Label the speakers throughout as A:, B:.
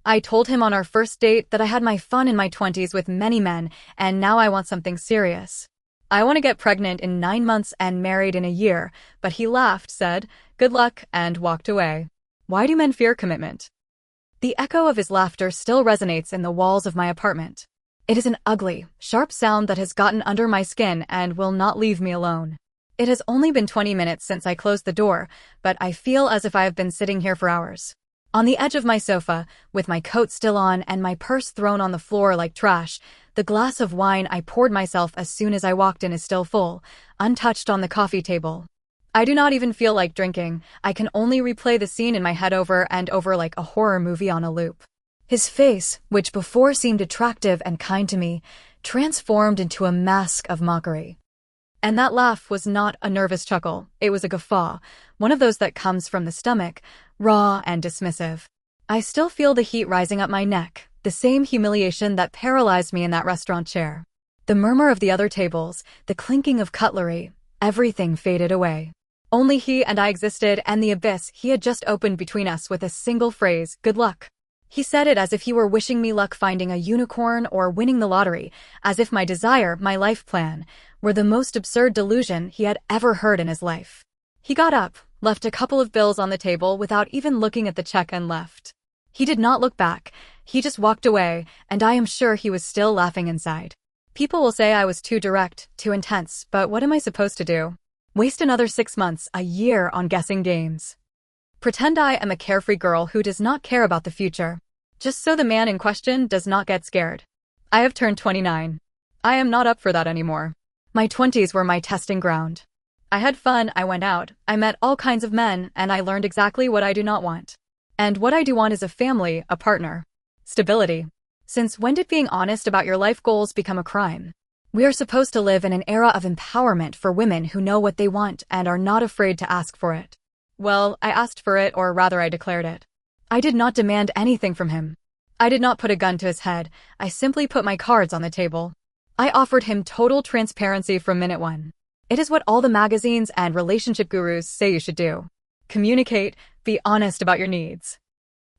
A: I told him on our first date that I had my fun in my 20s with many men, and now I want something serious. I want to get pregnant in 9 months and married in a year, but he laughed, said, "Good luck," and walked away. Why do men fear commitment? The echo of his laughter still resonates in the walls of my apartment. It is an ugly, sharp sound that has gotten under my skin and will not leave me alone. It has only been 20 minutes since I closed the door, but I feel as if I have been sitting here for hours. On the edge of my sofa, with my coat still on and my purse thrown on the floor like trash, the glass of wine I poured myself as soon as I walked in is still full, untouched on the coffee table. I do not even feel like drinking. I can only replay the scene in my head over and over like a horror movie on a loop. His face, which before seemed attractive and kind to me, transformed into a mask of mockery. And that laugh was not a nervous chuckle, it was a guffaw, one of those that comes from the stomach, raw and dismissive. I still feel the heat rising up my neck, the same humiliation that paralyzed me in that restaurant chair. The murmur of the other tables, the clinking of cutlery, everything faded away. Only he and I existed, and the abyss he had just opened between us with a single phrase, "Good luck." He said it as if he were wishing me luck finding a unicorn or winning the lottery, as if my desire, my life plan, were the most absurd delusion he had ever heard in his life. He got up, left a couple of bills on the table without even looking at the check and left. He did not look back, he just walked away, and I am sure he was still laughing inside. People will say I was too direct, too intense, but what am I supposed to do? Waste another 6 months, a year on guessing games? Pretend I am a carefree girl who does not care about the future, just so the man in question does not get scared. I have turned 29. I am not up for that anymore. My 20s were my testing ground. I had fun, I went out, I met all kinds of men, and I learned exactly what I do not want. And what I do want is a family, a partner. Stability. Since when did being honest about your life goals become a crime? We are supposed to live in an era of empowerment for women who know what they want and are not afraid to ask for it. Well, I asked for it, or rather I declared it. I did not demand anything from him. I did not put a gun to his head, I simply put my cards on the table. I offered him total transparency from minute one. It is what all the magazines and relationship gurus say you should do. Communicate, be honest about your needs.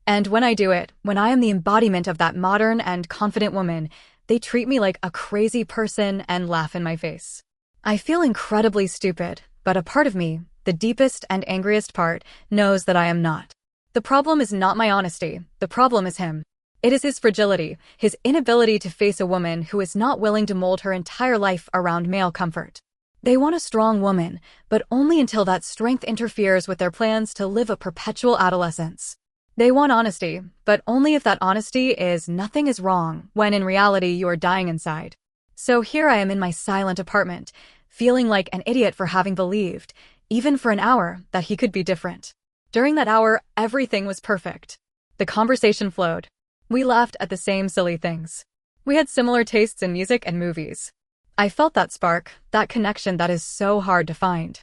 A: And when I do it, when I am the embodiment of that modern and confident woman, they treat me like a crazy person and laugh in my face. I feel incredibly stupid, but a part of me, the deepest and angriest part, knows that I am not. The problem is not my honesty, the problem is him. It is his fragility, his inability to face a woman who is not willing to mold her entire life around male comfort. They want a strong woman, but only until that strength interferes with their plans to live a perpetual adolescence. They want honesty, but only if that honesty is "nothing is wrong," when in reality you are dying inside. So here I am in my silent apartment, feeling like an idiot for having believed, even for an hour, that he could be different. During that hour, everything was perfect. The conversation flowed. We laughed at the same silly things. We had similar tastes in music and movies. I felt that spark, that connection that is so hard to find.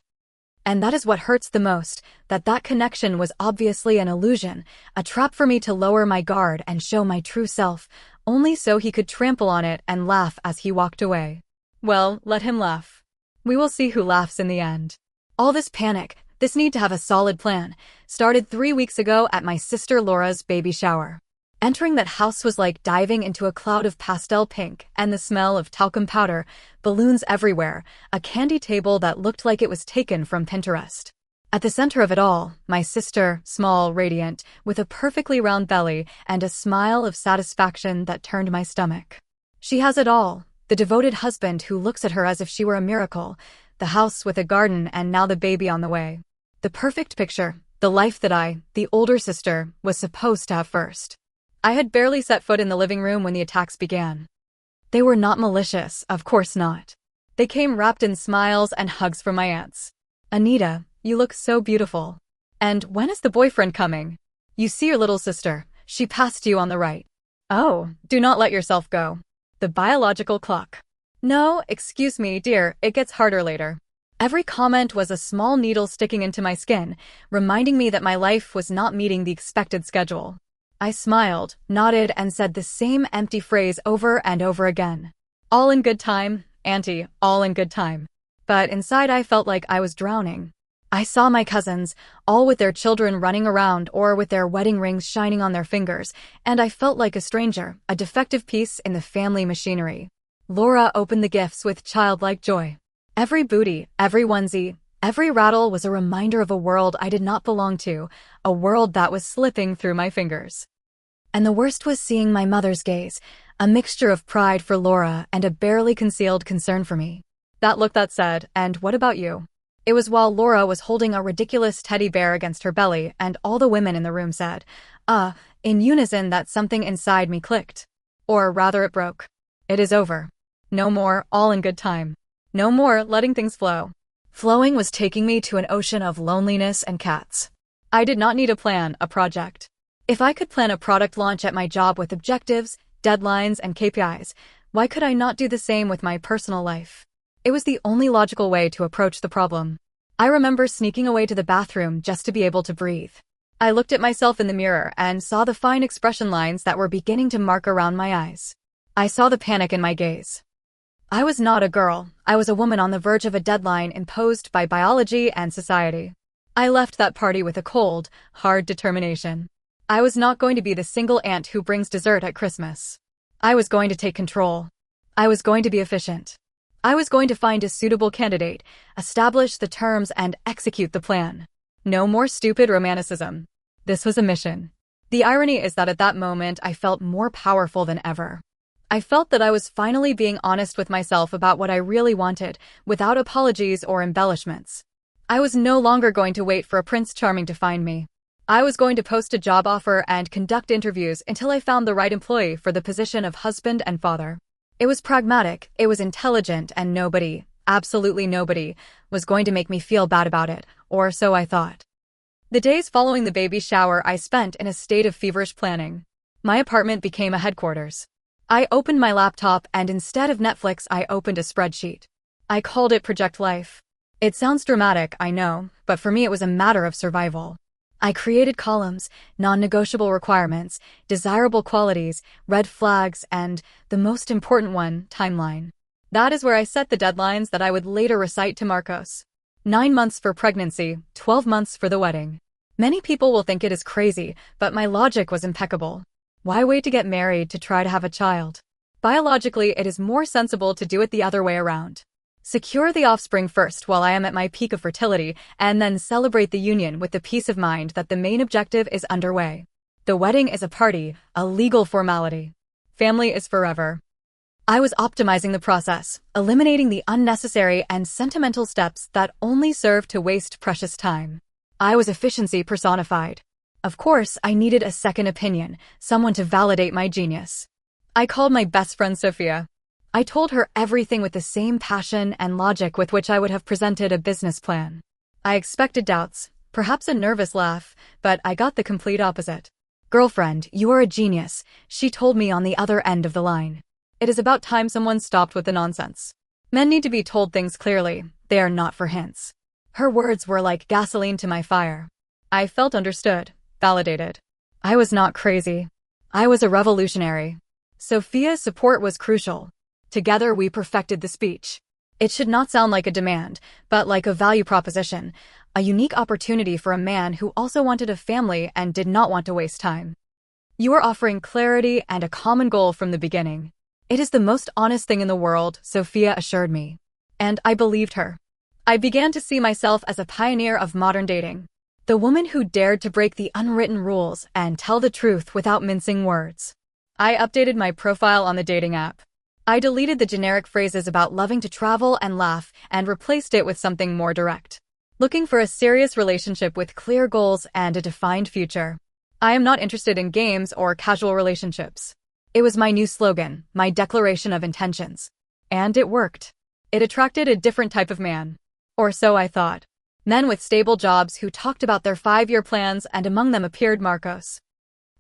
A: And that is what hurts the most, that connection was obviously an illusion, a trap for me to lower my guard and show my true self, only so he could trample on it and laugh as he walked away. Well, let him laugh. We will see who laughs in the end. All this panic, this need to have a solid plan, started 3 weeks ago at my sister Laura's baby shower. Entering that house was like diving into a cloud of pastel pink and the smell of talcum powder, balloons everywhere, a candy table that looked like it was taken from Pinterest. At the center of it all, my sister, small, radiant, with a perfectly round belly and a smile of satisfaction that turned my stomach. She has it all, the devoted husband who looks at her as if she were a miracle, the house with a garden and now the baby on the way. The perfect picture, the life that I, the older sister, was supposed to have first. I had barely set foot in the living room when the attacks began. They were not malicious, of course not. They came wrapped in smiles and hugs from my aunts. "Anita, you look so beautiful. And when is the boyfriend coming? You see your little sister, she passed you on the right. Oh, do not let yourself go. The biological clock. No, excuse me, dear, it gets harder later." Every comment was a small needle sticking into my skin, reminding me that my life was not meeting the expected schedule. I smiled, nodded, and said the same empty phrase over and over again. All in good time, Auntie, all in good time. But inside I felt like I was drowning. I saw my cousins, all with their children running around or with their wedding rings shining on their fingers, and I felt like a stranger, a defective piece in the family machinery. Laura opened the gifts with childlike joy. Every booty, every onesie, every rattle was a reminder of a world I did not belong to, a world that was slipping through my fingers. And the worst was seeing my mother's gaze, a mixture of pride for Laura and a barely concealed concern for me. That look that said, "And what about you?" It was while Laura was holding a ridiculous teddy bear against her belly, and all the women in the room said, in unison, that something inside me clicked. Or rather, it broke. It is over. No more, all in good time. No more letting things flow. Flowing was taking me to an ocean of loneliness and cats. I did not need a plan, a project. If I could plan a product launch at my job with objectives, deadlines, and KPIs, why could I not do the same with my personal life? It was the only logical way to approach the problem. I remember sneaking away to the bathroom just to be able to breathe. I looked at myself in the mirror and saw the fine expression lines that were beginning to mark around my eyes. I saw the panic in my gaze. I was not a girl. I was a woman on the verge of a deadline imposed by biology and society. I left that party with a cold, hard determination. I was not going to be the single aunt who brings dessert at Christmas. I was going to take control. I was going to be efficient. I was going to find a suitable candidate, establish the terms, and execute the plan. No more stupid romanticism. This was a mission. The irony is that at that moment I felt more powerful than ever. I felt that I was finally being honest with myself about what I really wanted, without apologies or embellishments. I was no longer going to wait for a Prince Charming to find me. I was going to post a job offer and conduct interviews until I found the right employee for the position of husband and father. It was pragmatic, it was intelligent, and nobody, absolutely nobody, was going to make me feel bad about it, or so I thought. The days following the baby shower I spent in a state of feverish planning. My apartment became a headquarters. I opened my laptop and instead of Netflix I opened a spreadsheet. I called it Project Life. It sounds dramatic, I know, but for me it was a matter of survival. I created columns, non-negotiable requirements, desirable qualities, red flags, and, the most important one, timeline. That is where I set the deadlines that I would later recite to Marcos. 9 months for pregnancy, 12 months for the wedding. Many people will think it is crazy, but my logic was impeccable. Why wait to get married to try to have a child? Biologically, it is more sensible to do it the other way around. Secure the offspring first while I am at my peak of fertility, and then celebrate the union with the peace of mind that the main objective is underway. The wedding is a party, a legal formality. Family is forever. I was optimizing the process, eliminating the unnecessary and sentimental steps that only serve to waste precious time. I was efficiency personified. Of course, I needed a second opinion, someone to validate my genius. I called my best friend Sophia. I told her everything with the same passion and logic with which I would have presented a business plan. I expected doubts, perhaps a nervous laugh, but I got the complete opposite. "Girlfriend, you are a genius," she told me on the other end of the line. It is about time someone stopped with the nonsense. Men need to be told things clearly, they are not for hints. Her words were like gasoline to my fire. I felt understood, validated. I was not crazy. I was a revolutionary. Sophia's support was crucial. Together we perfected the speech. It should not sound like a demand, but like a value proposition, a unique opportunity for a man who also wanted a family and did not want to waste time. You are offering clarity and a common goal from the beginning. It is the most honest thing in the world, Sophia assured me. And I believed her. I began to see myself as a pioneer of modern dating. The woman who dared to break the unwritten rules and tell the truth without mincing words. I updated my profile on the dating app. I deleted the generic phrases about loving to travel and laugh and replaced it with something more direct. Looking for a serious relationship with clear goals and a defined future. I am not interested in games or casual relationships. It was my new slogan, my declaration of intentions. And it worked. It attracted a different type of man. Or so I thought. Men with stable jobs who talked about their 5-year plans, and among them appeared Marcos.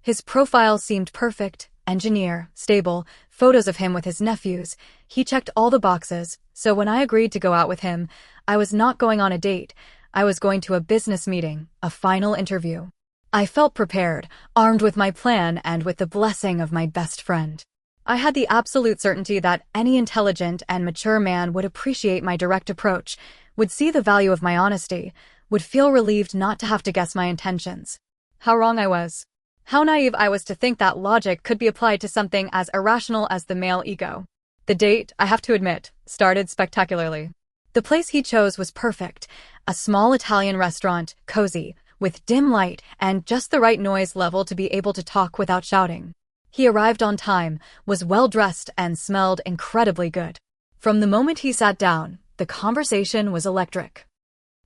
A: His profile seemed perfect. Engineer, stable, photos of him with his nephews. He checked all the boxes, so when I agreed to go out with him, I was not going on a date. I was going to a business meeting, a final interview. I felt prepared, armed with my plan and with the blessing of my best friend. I had the absolute certainty that any intelligent and mature man would appreciate my direct approach, would see the value of my honesty, would feel relieved not to have to guess my intentions. How wrong I was. How naive I was to think that logic could be applied to something as irrational as the male ego. The date, I have to admit, started spectacularly. The place he chose was perfect. A small Italian restaurant, cozy, with dim light and just the right noise level to be able to talk without shouting. He arrived on time, was well-dressed, and smelled incredibly good. From the moment he sat down, the conversation was electric.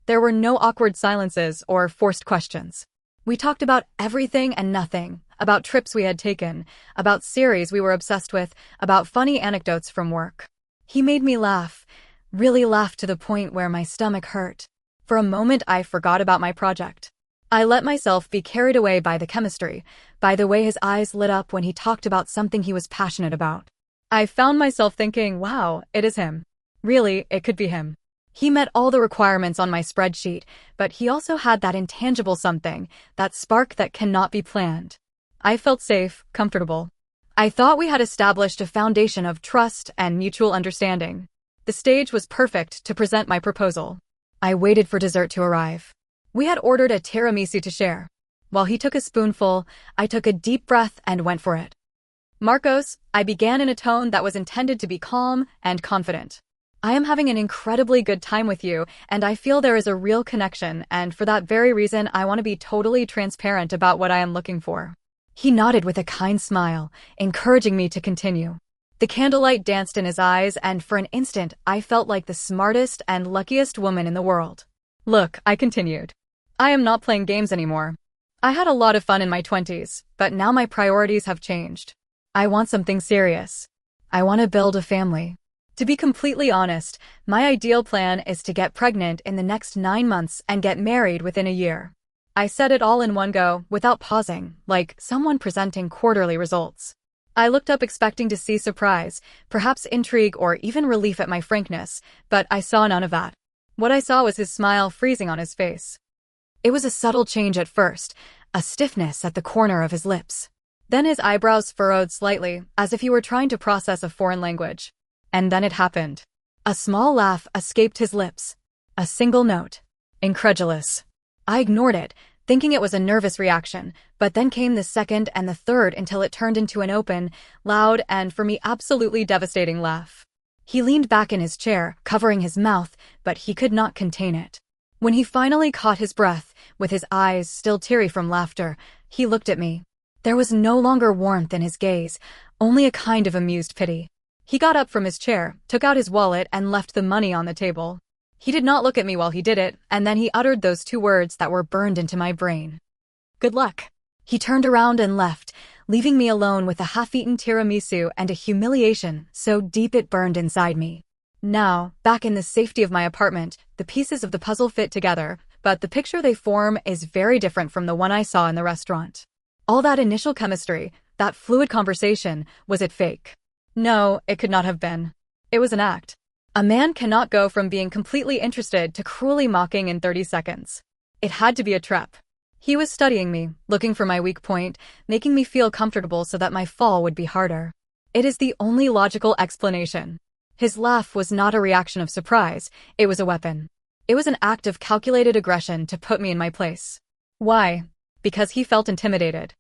A: There were no awkward silences or forced questions. We talked about everything and nothing, about trips we had taken, about series we were obsessed with, about funny anecdotes from work. He made me laugh, really laugh to the point where my stomach hurt. For a moment, I forgot about my project. I let myself be carried away by the chemistry, by the way his eyes lit up when he talked about something he was passionate about. I found myself thinking, wow, it is him. Really, it could be him. He met all the requirements on my spreadsheet, but he also had that intangible something, that spark that cannot be planned. I felt safe, comfortable. I thought we had established a foundation of trust and mutual understanding. The stage was perfect to present my proposal. I waited for dessert to arrive. We had ordered a tiramisu to share. While he took a spoonful, I took a deep breath and went for it. Marcos, I began in a tone that was intended to be calm and confident. I am having an incredibly good time with you, and I feel there is a real connection, and for that very reason, I want to be totally transparent about what I am looking for. He nodded with a kind smile, encouraging me to continue. The candlelight danced in his eyes, and for an instant, I felt like the smartest and luckiest woman in the world. Look, I continued. I am not playing games anymore. I had a lot of fun in my 20s, but now my priorities have changed. I want something serious. I want to build a family. To be completely honest, my ideal plan is to get pregnant in the next 9 months and get married within a year. I said it all in one go, without pausing, like someone presenting quarterly results. I looked up expecting to see surprise, perhaps intrigue or even relief at my frankness, but I saw none of that. What I saw was his smile freezing on his face. It was a subtle change at first, a stiffness at the corner of his lips. Then his eyebrows furrowed slightly, as if he were trying to process a foreign language. And then it happened. A small laugh escaped his lips. A single note. Incredulous. I ignored it, thinking it was a nervous reaction, but then came the second and the third until it turned into an open, loud, and for me absolutely devastating laugh. He leaned back in his chair, covering his mouth, but he could not contain it. When he finally caught his breath, with his eyes still teary from laughter, he looked at me. There was no longer warmth in his gaze, only a kind of amused pity. He got up from his chair, took out his wallet, and left the money on the table. He did not look at me while he did it, and then he uttered those 2 words that were burned into my brain. Good luck. He turned around and left, leaving me alone with a half-eaten tiramisu and a humiliation so deep it burned inside me. Now, back in the safety of my apartment, the pieces of the puzzle fit together, but the picture they form is very different from the one I saw in the restaurant. All that initial chemistry, that fluid conversation, was it fake? No, it could not have been. It was an act. A man cannot go from being completely interested to cruelly mocking in 30 seconds. It had to be a trap. He was studying me, looking for my weak point, making me feel comfortable so that my fall would be harder. It is the only logical explanation. His laugh was not a reaction of surprise, it was a weapon. It was an act of calculated aggression to put me in my place. Why? Because he felt intimidated.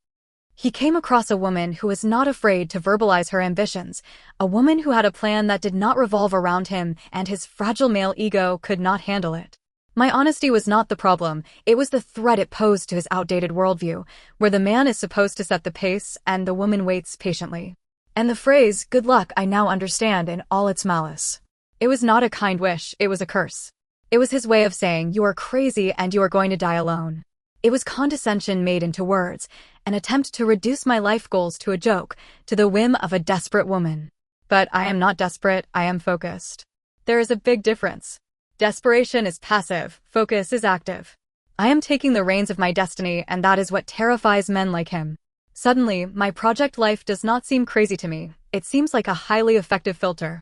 A: He came across a woman who was not afraid to verbalize her ambitions, a woman who had a plan that did not revolve around him, and his fragile male ego could not handle it. My honesty was not the problem, it was the threat it posed to his outdated worldview, where the man is supposed to set the pace and the woman waits patiently. And the phrase, good luck, I now understand in all its malice. It was not a kind wish, it was a curse. It was his way of saying, you are crazy and you are going to die alone. It was condescension made into words, an attempt to reduce my life goals to a joke, to the whim of a desperate woman. But I am not desperate, I am focused. There is a big difference. Desperation is passive, focus is active. I am taking the reins of my destiny, and that is what terrifies men like him. Suddenly, my project life does not seem crazy to me, it seems like a highly effective filter.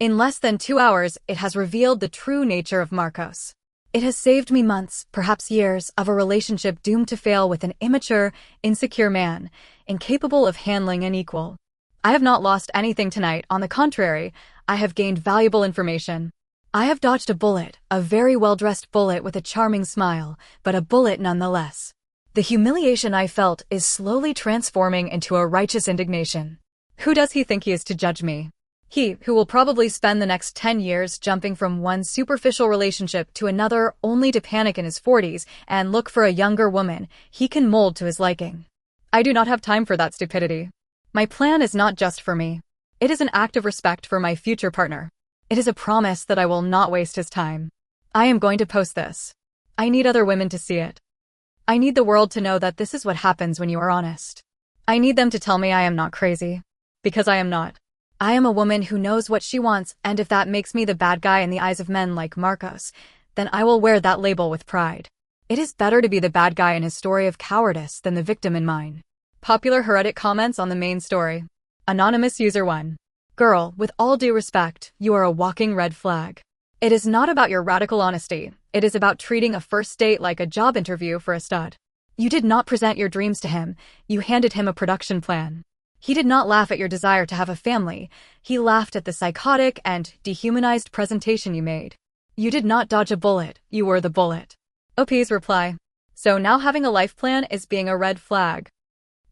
A: In less than 2 hours, it has revealed the true nature of Marcos. It has saved me months, perhaps years, of a relationship doomed to fail with an immature, insecure man, incapable of handling an equal. I have not lost anything tonight, on the contrary, I have gained valuable information. I have dodged a bullet, a very well-dressed bullet with a charming smile, but a bullet nonetheless. The humiliation I felt is slowly transforming into a righteous indignation. Who does he think he is to judge me? He, who will probably spend the next 10 years jumping from one superficial relationship to another only to panic in his 40s and look for a younger woman he can mold to his liking. I do not have time for that stupidity. My plan is not just for me. It is an act of respect for my future partner. It is a promise that I will not waste his time. I am going to post this. I need other women to see it. I need the world to know that this is what happens when you are honest. I need them to tell me I am not crazy. Because I am not. I am a woman who knows what she wants, and if that makes me the bad guy in the eyes of men like Marcos, then I will wear that label with pride. It is better to be the bad guy in his story of cowardice than the victim in mine. Popular Reddit comments on the main story. Anonymous User 1. Girl, with all due respect, you are a walking red flag. It is not about your radical honesty. It is about treating a first date like a job interview for a stud. You did not present your dreams to him. You handed him a production plan. He did not laugh at your desire to have a family. He laughed at the psychotic and dehumanized presentation you made. You did not dodge a bullet. You were the bullet. OP's reply. So now having a life plan is being a red flag.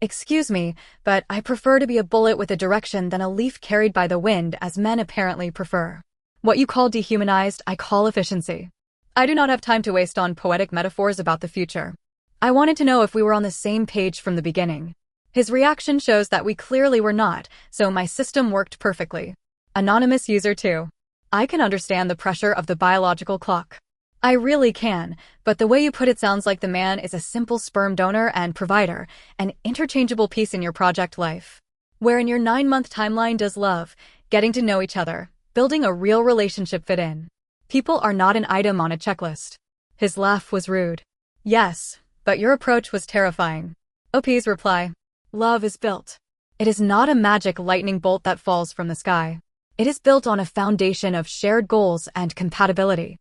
A: Excuse me, but I prefer to be a bullet with a direction than a leaf carried by the wind, as men apparently prefer. What you call dehumanized, I call efficiency. I do not have time to waste on poetic metaphors about the future. I wanted to know if we were on the same page from the beginning. His reaction shows that we clearly were not, so my system worked perfectly. Anonymous User 2. I can understand the pressure of the biological clock. I really can, but the way you put it sounds like the man is a simple sperm donor and provider, an interchangeable piece in your project life. Where in your 9-month timeline does love, getting to know each other, building a real relationship fit in? People are not an item on a checklist. His laugh was rude. Yes, but your approach was terrifying. OP's reply. Love is built. It is not a magic lightning bolt that falls from the sky. It is built on a foundation of shared goals and compatibility.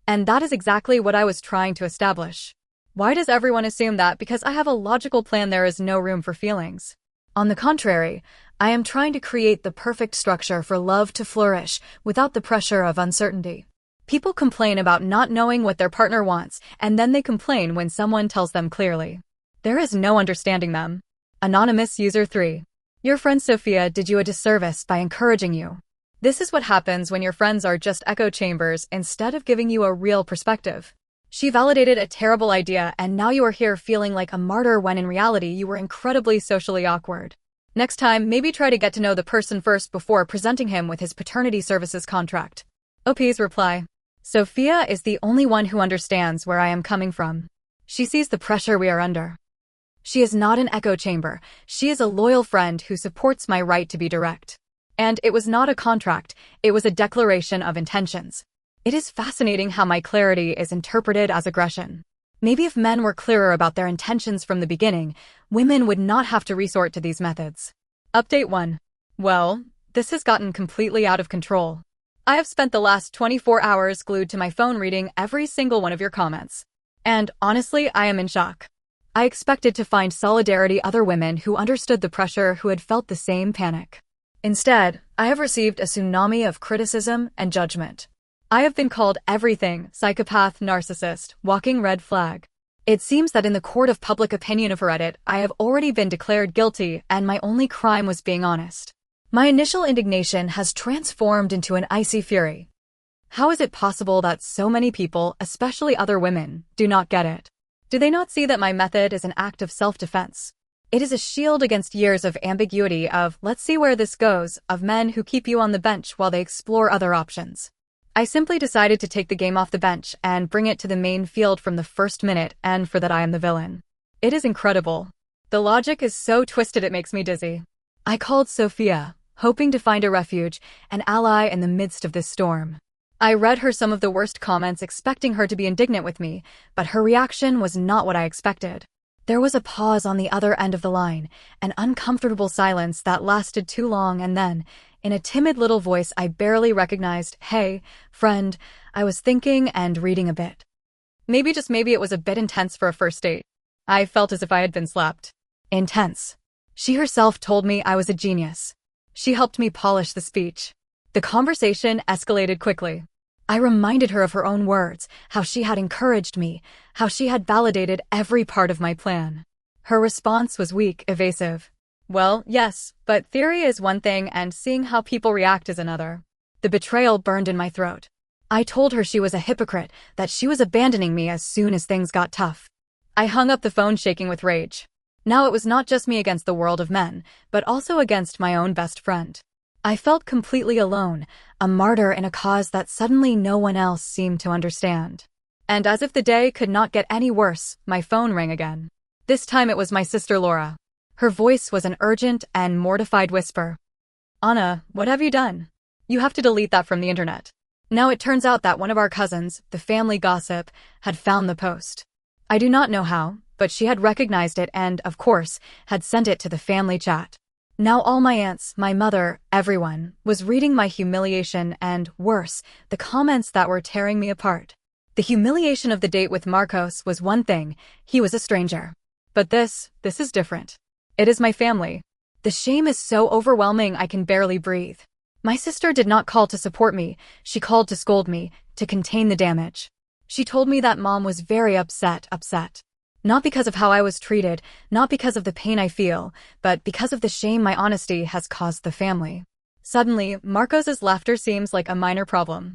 A: And that is exactly what I was trying to establish. Why does everyone assume that because I have a logical plan there is no room for feelings? On the contrary, I am trying to create the perfect structure for love to flourish without the pressure of uncertainty. People complain about not knowing what their partner wants, and then they complain when someone tells them clearly. There is no understanding them. Anonymous User 3. Your friend Sophia did you a disservice by encouraging you. This is what happens when your friends are just echo chambers instead of giving you a real perspective. She validated a terrible idea, and now you are here feeling like a martyr when in reality you were incredibly socially awkward. Next time, maybe try to get to know the person first before presenting him with his paternity services contract. OP's reply. Sophia is the only one who understands where I am coming from. She sees the pressure we are under. She is not an echo chamber. She is a loyal friend who supports my right to be direct. And it was not a contract, it was a declaration of intentions. It is fascinating how my clarity is interpreted as aggression. Maybe if men were clearer about their intentions from the beginning, women would not have to resort to these methods. Update 1. Well, this has gotten completely out of control. I have spent the last 24 hours glued to my phone reading every single one of your comments. And honestly, I am in shock. I expected to find solidarity other women who understood the pressure who had felt the same panic. Instead, I have received a tsunami of criticism and judgment. I have been called everything: psychopath, narcissist, walking red flag. It seems that in the court of public opinion of Reddit, I have already been declared guilty and my only crime was being honest. My initial indignation has transformed into an icy fury. How is it possible that so many people, especially other women, do not get it? Do they not see that my method is an act of self-defense? It is a shield against years of ambiguity of, let's see where this goes, of men who keep you on the bench while they explore other options. I simply decided to take the game off the bench and bring it to the main field from the first minute, and for that I am the villain. It is incredible. The logic is so twisted it makes me dizzy. I called Sophia, hoping to find a refuge, an ally in the midst of this storm. I read her some of the worst comments expecting her to be indignant with me, but her reaction was not what I expected. There was a pause on the other end of the line, an uncomfortable silence that lasted too long, and then, in a timid little voice I barely recognized, "Hey, friend, I was thinking and reading a bit." Maybe, just maybe, it was a bit intense for a first date. I felt as if I had been slapped. Intense. She herself told me I was a genius. She helped me polish the speech. The conversation escalated quickly. I reminded her of her own words, how she had encouraged me, how she had validated every part of my plan. Her response was weak, evasive. Well, yes, but theory is one thing and seeing how people react is another. The betrayal burned in my throat. I told her she was a hypocrite, that she was abandoning me as soon as things got tough. I hung up the phone shaking with rage. Now it was not just me against the world of men, but also against my own best friend. I felt completely alone, a martyr in a cause that suddenly no one else seemed to understand. And as if the day could not get any worse, my phone rang again. This time it was my sister Laura. Her voice was an urgent and mortified whisper. Anna, what have you done? You have to delete that from the internet. Now it turns out that one of our cousins, the family gossip, had found the post. I do not know how, but she had recognized it and, of course, had sent it to the family chat. Now all my aunts, my mother, everyone, was reading my humiliation and, worse, the comments that were tearing me apart. The humiliation of the date with Marcos was one thing, he was a stranger. But this is different. It is my family. The shame is so overwhelming I can barely breathe. My sister did not call to support me, she called to scold me, to contain the damage. She told me that Mom was very upset. Not because of how I was treated, not because of the pain I feel, but because of the shame my honesty has caused the family. Suddenly, Marcos's laughter seems like a minor problem.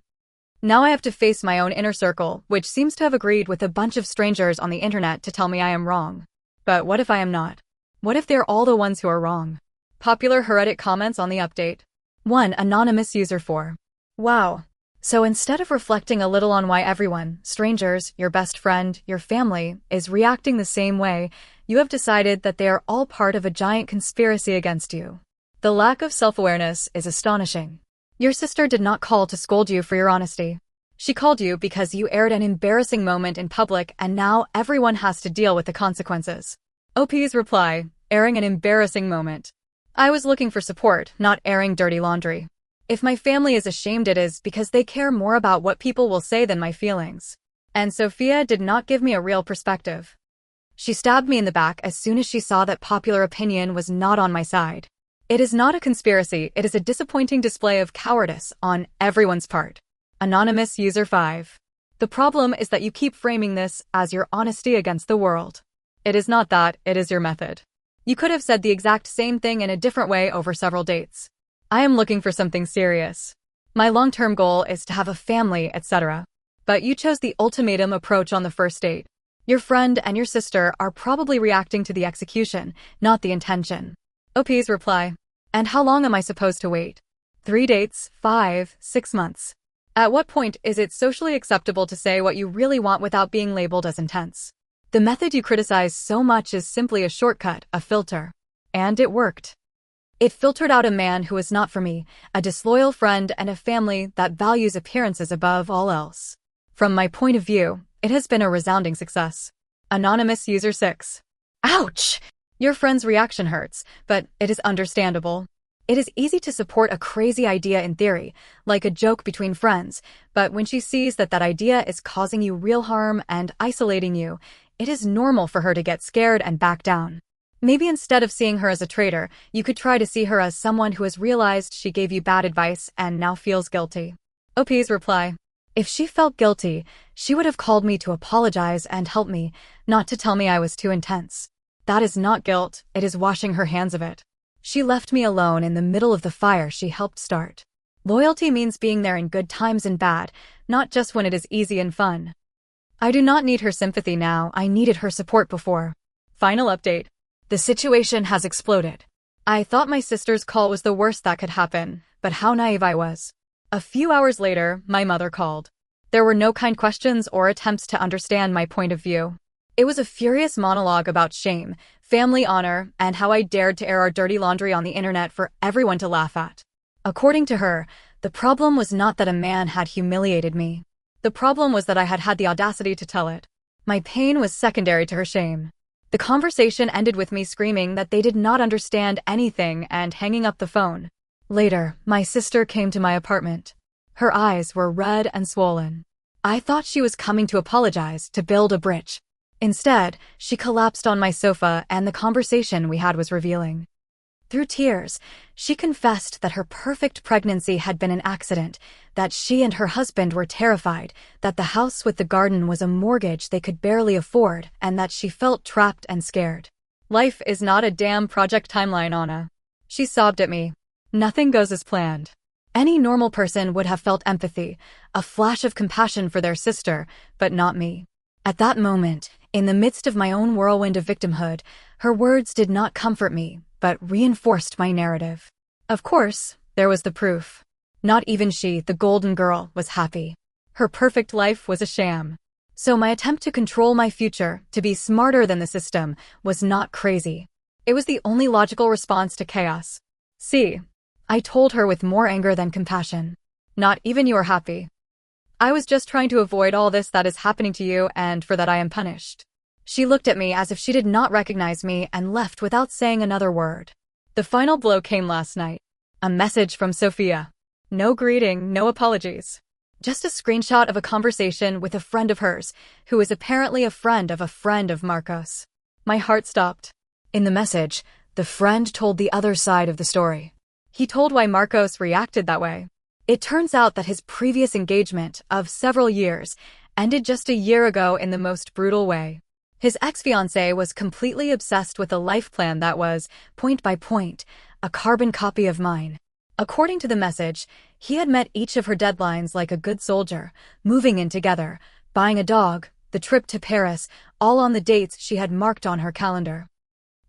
A: Now I have to face my own inner circle, which seems to have agreed with a bunch of strangers on the internet to tell me I am wrong. But what if I am not? What if they're all the ones who are wrong? Popular heretic comments on the update. 1. Anonymous user 4. Wow. So instead of reflecting a little on why everyone, strangers, your best friend, your family, is reacting the same way, you have decided that they are all part of a giant conspiracy against you. The lack of self-awareness is astonishing. Your sister did not call to scold you for your honesty. She called you because you aired an embarrassing moment in public and now everyone has to deal with the consequences. OP's reply, airing an embarrassing moment. I was looking for support, not airing dirty laundry. If my family is ashamed, it is because they care more about what people will say than my feelings. And Sophia did not give me a real perspective. She stabbed me in the back as soon as she saw that popular opinion was not on my side. It is not a conspiracy, it is a disappointing display of cowardice on everyone's part. Anonymous user 5. The problem is that you keep framing this as your honesty against the world. It is not that, it is your method. You could have said the exact same thing in a different way over several dates. I am looking for something serious. My long-term goal is to have a family, etc. But you chose the ultimatum approach on the first date. Your friend and your sister are probably reacting to the execution, not the intention. OP's reply. And how long am I supposed to wait? 3 dates, 5, 6 months. At what point is it socially acceptable to say what you really want without being labeled as intense? The method you criticize so much is simply a shortcut, a filter. And it worked. It filtered out a man who was not for me, a disloyal friend and a family that values appearances above all else. From my point of view, it has been a resounding success. Anonymous user 6. Ouch! Your friend's reaction hurts, but it is understandable. It is easy to support a crazy idea in theory, like a joke between friends, but when she sees that that idea is causing you real harm and isolating you, it is normal for her to get scared and back down. Maybe instead of seeing her as a traitor, you could try to see her as someone who has realized she gave you bad advice and now feels guilty. OP's reply. If she felt guilty, she would have called me to apologize and help me, not to tell me I was too intense. That is not guilt, it is washing her hands of it. She left me alone in the middle of the fire she helped start. Loyalty means being there in good times and bad, not just when it is easy and fun. I do not need her sympathy now, I needed her support before. Final update. The situation has exploded. I thought my sister's call was the worst that could happen, but how naive I was. A few hours later, my mother called. There were no kind questions or attempts to understand my point of view. It was a furious monologue about shame, family honor, and how I dared to air our dirty laundry on the internet for everyone to laugh at. According to her, the problem was not that a man had humiliated me. The problem was that I had had the audacity to tell it. My pain was secondary to her shame. The conversation ended with me screaming that they did not understand anything and hanging up the phone. Later, my sister came to my apartment. Her eyes were red and swollen. I thought she was coming to apologize, to build a bridge. Instead, she collapsed on my sofa and the conversation we had was revealing. Through tears, she confessed that her perfect pregnancy had been an accident, that she and her husband were terrified, that the house with the garden was a mortgage they could barely afford, and that she felt trapped and scared. Life is not a damn project timeline, Anna. She sobbed at me. Nothing goes as planned. Any normal person would have felt empathy, a flash of compassion for their sister, but not me. At that moment, in the midst of my own whirlwind of victimhood, her words did not comfort me, but reinforced my narrative. Of course, there was the proof. Not even she, the golden girl, was happy. Her perfect life was a sham. So my attempt to control my future, to be smarter than the system, was not crazy. It was the only logical response to chaos. See, I told her with more anger than compassion. Not even you are happy. I was just trying to avoid all this that is happening to you, and for that I am punished. She looked at me as if she did not recognize me and left without saying another word. The final blow came last night. A message from Sophia. No greeting, no apologies. Just a screenshot of a conversation with a friend of hers, who is apparently a friend of Marcos. My heart stopped. In the message, the friend told the other side of the story. He told why Marcos reacted that way. It turns out that his previous engagement, of several years, ended just a year ago in the most brutal way. His ex-fiancée was completely obsessed with a life plan that was, point by point, a carbon copy of mine. According to the message, he had met each of her deadlines like a good soldier, moving in together, buying a dog, the trip to Paris, all on the dates she had marked on her calendar.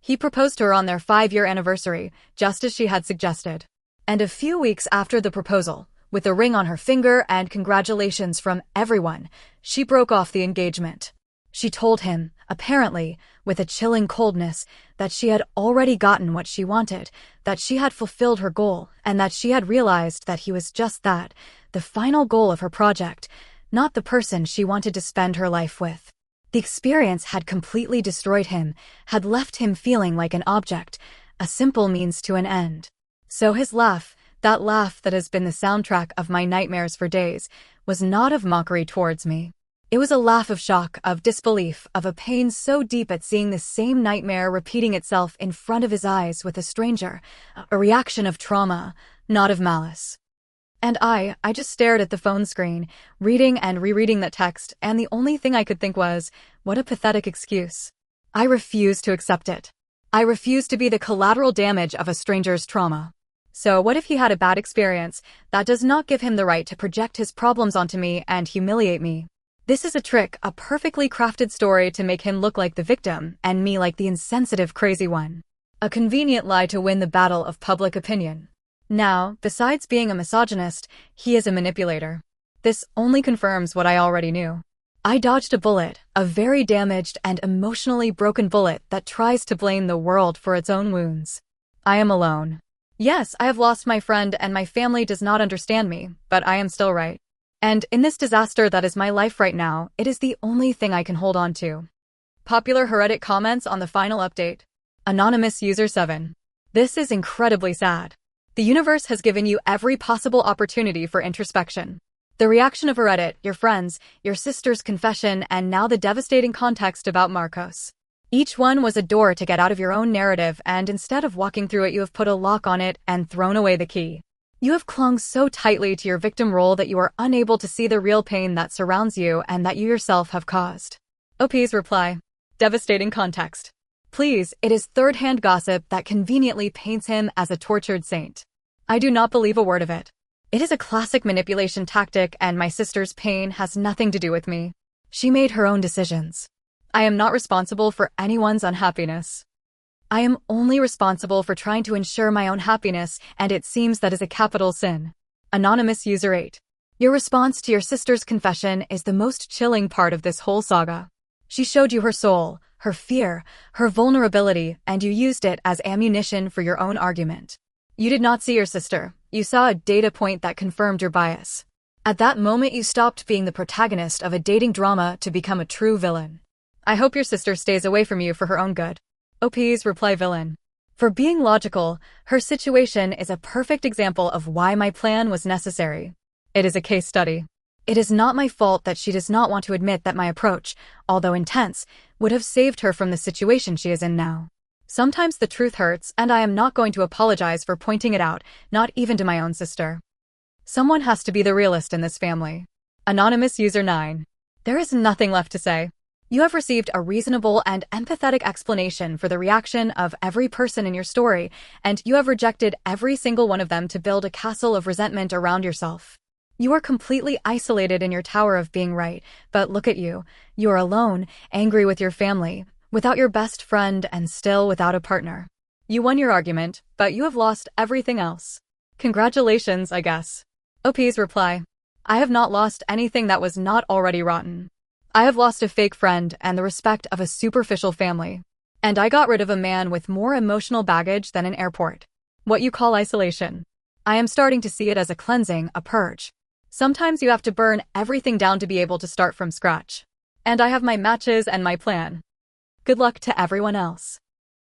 A: He proposed to her on their 5-year anniversary, just as she had suggested. And a few weeks after the proposal, with a ring on her finger and congratulations from everyone, she broke off the engagement. She told him, apparently, with a chilling coldness, that she had already gotten what she wanted, that she had fulfilled her goal, and that she had realized that he was just that, the final goal of her project, not the person she wanted to spend her life with. The experience had completely destroyed him, had left him feeling like an object, a simple means to an end. So his laugh, that laugh that has been the soundtrack of my nightmares for days, was not of mockery towards me. It was a laugh of shock, of disbelief, of a pain so deep at seeing the same nightmare repeating itself in front of his eyes with a stranger, a reaction of trauma, not of malice. And I just stared at the phone screen, reading and rereading that text, and the only thing I could think was, what a pathetic excuse. I refused to accept it. I refused to be the collateral damage of a stranger's trauma. So what if he had a bad experience? That does not give him the right to project his problems onto me and humiliate me. This is a trick, a perfectly crafted story to make him look like the victim and me like the insensitive crazy one. A convenient lie to win the battle of public opinion. Now, besides being a misogynist, he is a manipulator. This only confirms what I already knew. I dodged a bullet, a very damaged and emotionally broken bullet that tries to blame the world for its own wounds. I am alone. Yes, I have lost my friend and my family does not understand me, but I am still right. And in this disaster that is my life right now, it is the only thing I can hold on to. Popular Reddit comments on the final update. Anonymous User 7. This is incredibly sad. The universe has given you every possible opportunity for introspection. The reaction of Reddit, your friends, your sister's confession, and now the devastating context about Marcos. Each one was a door to get out of your own narrative, and instead of walking through it, you have put a lock on it and thrown away the key. You have clung so tightly to your victim role that you are unable to see the real pain that surrounds you and that you yourself have caused. OP's reply. Devastating context. Please, it is third-hand gossip that conveniently paints him as a tortured saint. I do not believe a word of it. It is a classic manipulation tactic, and my sister's pain has nothing to do with me. She made her own decisions. I am not responsible for anyone's unhappiness. I am only responsible for trying to ensure my own happiness, and it seems that is a capital sin. Anonymous User 8. Your response to your sister's confession is the most chilling part of this whole saga. She showed you her soul, her fear, her vulnerability, and you used it as ammunition for your own argument. You did not see your sister. You saw a data point that confirmed your bias. At that moment, you stopped being the protagonist of a dating drama to become a true villain. I hope your sister stays away from you for her own good. OP's reply villain. For being logical, her situation is a perfect example of why my plan was necessary. It is a case study. It is not my fault that she does not want to admit that my approach, although intense, would have saved her from the situation she is in now. Sometimes the truth hurts, and I am not going to apologize for pointing it out, not even to my own sister. Someone has to be the realist in this family. Anonymous user 9. There is nothing left to say. You have received a reasonable and empathetic explanation for the reaction of every person in your story, and you have rejected every single one of them to build a castle of resentment around yourself. You are completely isolated in your tower of being right, but look at you. You are alone, angry with your family, without your best friend, and still without a partner. You won your argument, but you have lost everything else. Congratulations, I guess. OP's reply. I have not lost anything that was not already rotten. I have lost a fake friend and the respect of a superficial family. And I got rid of a man with more emotional baggage than an airport. What you call isolation. I am starting to see it as a cleansing, a purge. Sometimes you have to burn everything down to be able to start from scratch. And I have my matches and my plan. Good luck to everyone else.